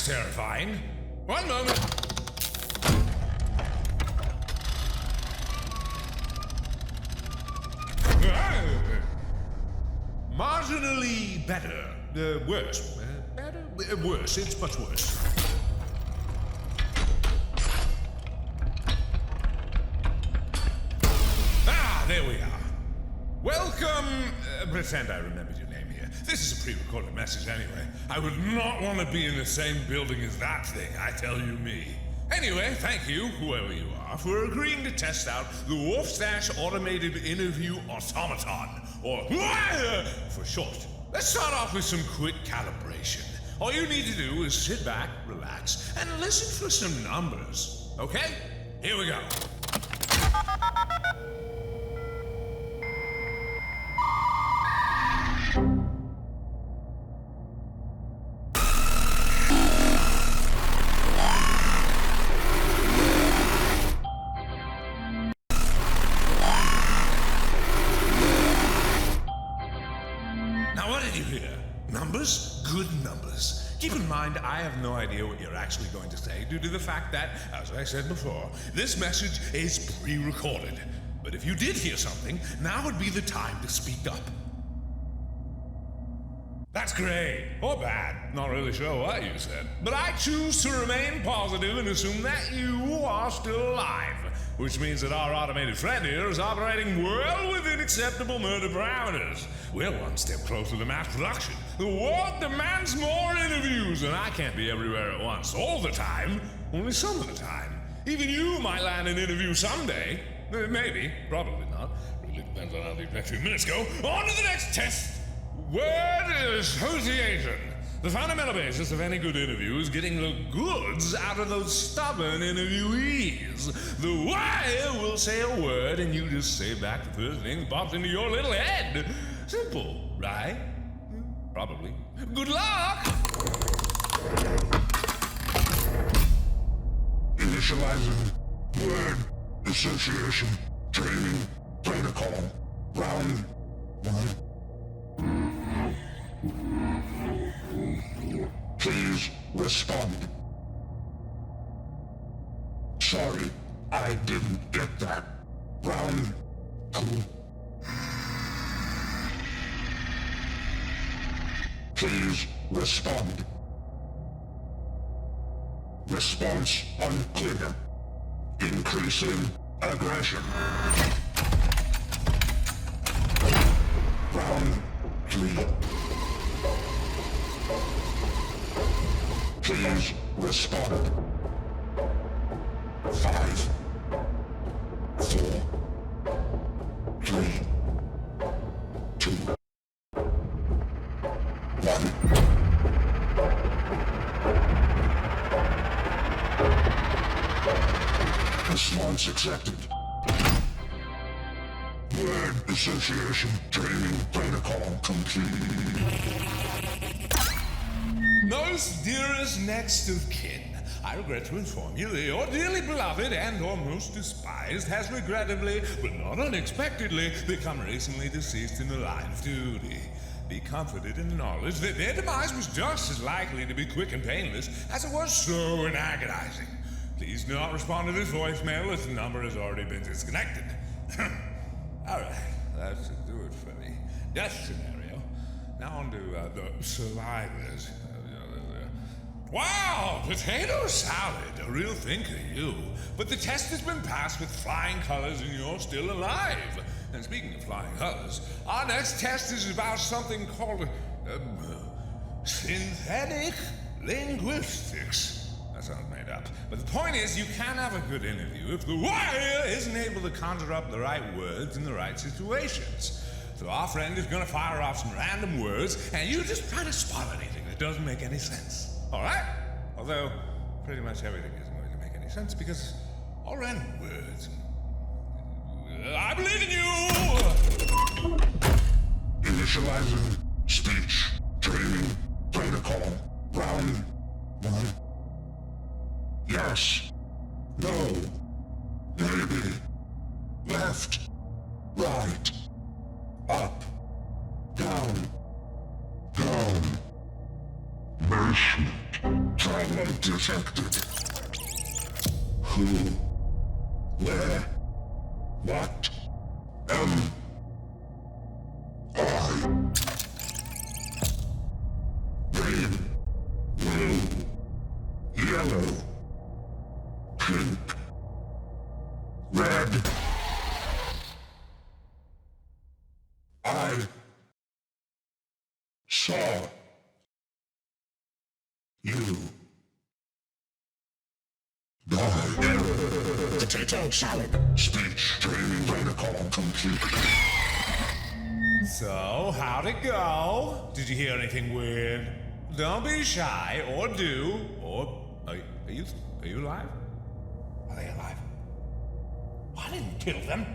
terrifying. One moment. Marginally better. Worse. Better? Worse. It's much worse. Ah, there we are. Welcome. Pretend I remembered your name here. This is a pre-recorded message anyway. I would not want to be in the same building as that thing, I tell you me. Anyway, thank you, whoever you are, for agreeing to test out the Warfstache Automated Interview Automaton, or W.A.I.A for short. Let's start off with some quick calibration. All you need to do is sit back, relax, and listen for some numbers. Okay? Here we go. Now what did you hear? Numbers? Good numbers. Keep in mind, I have no idea what you're actually going to say due to the fact that, as I said before, this message is pre-recorded. But if you did hear something, now would be the time to speak up. That's great. Or bad. Not really sure what you said. But I choose to remain positive and assume that you are still alive. Which means that our automated friend here is operating well within acceptable murder parameters. We're one step closer to mass production. The world demands more interviews, and I can't be everywhere at once all the time, only some of the time. Even you might land an interview someday. Maybe, probably not. Really depends on how these next few minutes go. On to the next test. Word association. The fundamental basis of any good interview is getting the goods out of those stubborn interviewees. The W.A.I.A will say a word and you just say back the first thing that pops into your little head. Simple, right? Probably. Good luck! Initializing word association training protocol round 1. Please respond. Sorry, I didn't get that. Round 2. Please respond. Response unclear. Increasing aggression. Round 3. Please respond. 5, 4, 3, 2, 1. Response accepted. Word association training protocol complete. Most dearest next of kin, I regret to inform you that your dearly beloved and or most despised has regrettably, but not unexpectedly, become recently deceased in the line of duty. Be comforted in the knowledge that their demise was just as likely to be quick and painless as it was slow and agonizing. Please do not respond to this voicemail as the number has already been disconnected. Alright, that should do it for the death scenario. Now on to the survivors. Wow, potato salad, a real thinker, you. But the test has been passed with flying colors and you're still alive. And speaking of flying colors, our next test is about something called synthetic linguistics. That sounds made up. But the point is, you can't have a good interview if the W.A.I.A isn't able to conjure up the right words in the right situations. So our friend is going to fire off some random words, and you just try to spot anything that doesn't make any sense. All right? Although, pretty much everything isn't going to make any sense because all random words. I believe in you! Initializing speech training protocol round 1. Yes. No. Maybe. Left. Right. Up. Down. Down. Basement. Tunnel. detected. Who? Where? What? Am I? Green, blue, yellow, pink, red. I saw you die. Potato salad. Speech training protocol complete. So, how'd it go? Did you hear anything weird? Don't be shy, or do, or... Are you alive? Are they alive? I didn't kill them.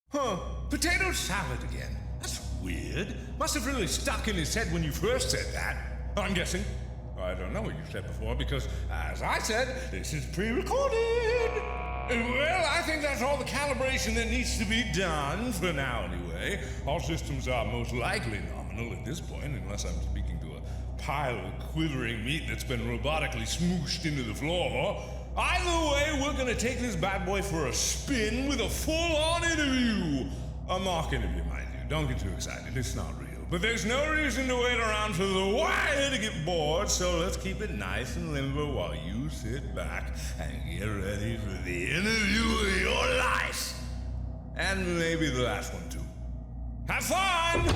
Huh, potato salad again. That's weird. Must have really stuck in his head when you first said that. I'm guessing. I don't know what you said before because, as I said, this is pre-recorded. Well, I think that's all the calibration that needs to be done, for now anyway. All systems are most likely nominal at this point, unless I'm speaking to a pile of quivering meat that's been robotically smooshed into the floor. Either way, we're gonna take this bad boy for a spin with a full-on interview. A mock interview, mind you. Don't get too excited, it's not real. But there's no reason to wait around for the W.A.I.A to get bored, so let's keep it nice and limber while you sit back and get ready for the interview of your life. And maybe the last one, too. Have fun!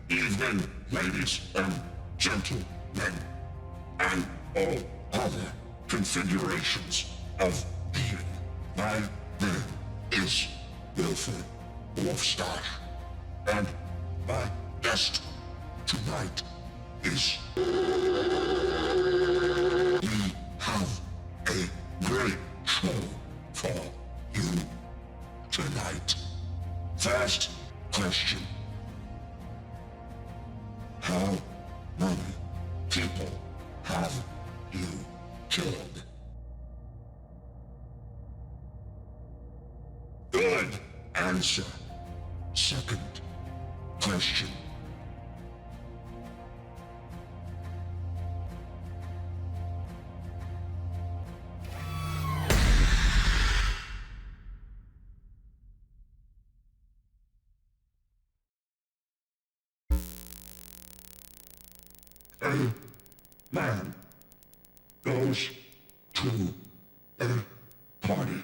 Evening, ladies and gentlemen, and all other configurations of being. My name is Warfstache, and my guest tonight is... We have a great show for you tonight. First question. How many people have you killed? Good answer. Second question. A man goes to a party.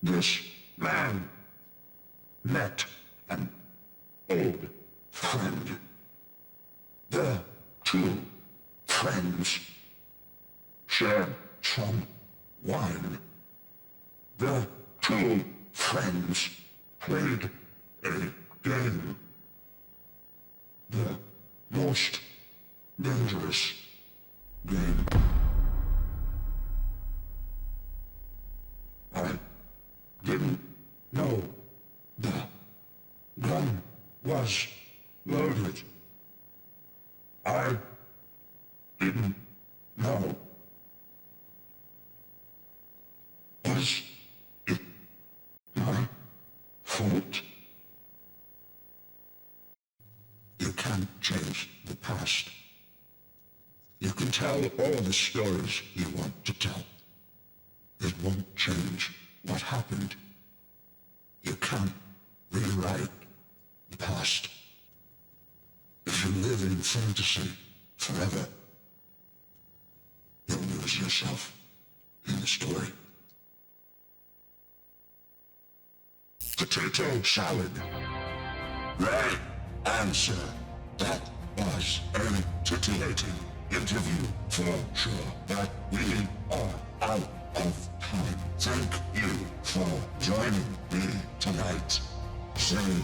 This man met an old friend. The two friends shared some wine. The two friends played a game. The most dangerous game. I didn't know the gun was loaded. I didn't know. Was it my fault? You can't change the past. You can tell all the stories you want to tell. It won't change what happened. You can't rewrite the past. If you live in fantasy forever, you'll lose yourself in the story. Potato salad. Right answer. That was a titillating interview for sure, but we are out of time. Thank you for joining me tonight. Stay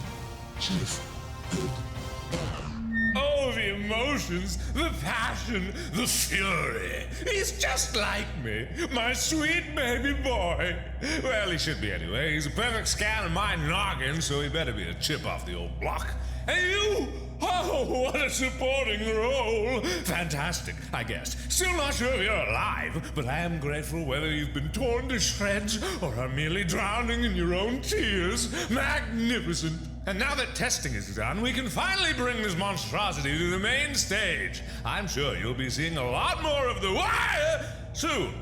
safe. Goodbye. Oh, the emotions, the passion, the fury. He's just like me, my sweet baby boy. Well, he should be anyway. He's a perfect scan of my noggin, so he better be a chip off the old block. And you? Oh, what a supporting role. Fantastic, I guess. Still not sure if you're alive, but I am grateful whether you've been torn to shreds or are merely drowning in your own tears. Magnificent. And now that testing is done, we can finally bring this monstrosity to the main stage. I'm sure you'll be seeing a lot more of the wire soon.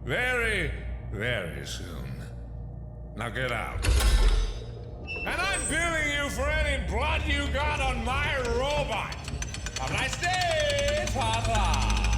Very, very soon. Now get out. And I'm billing you for any blood you got on my robot. Have a nice day, Tata.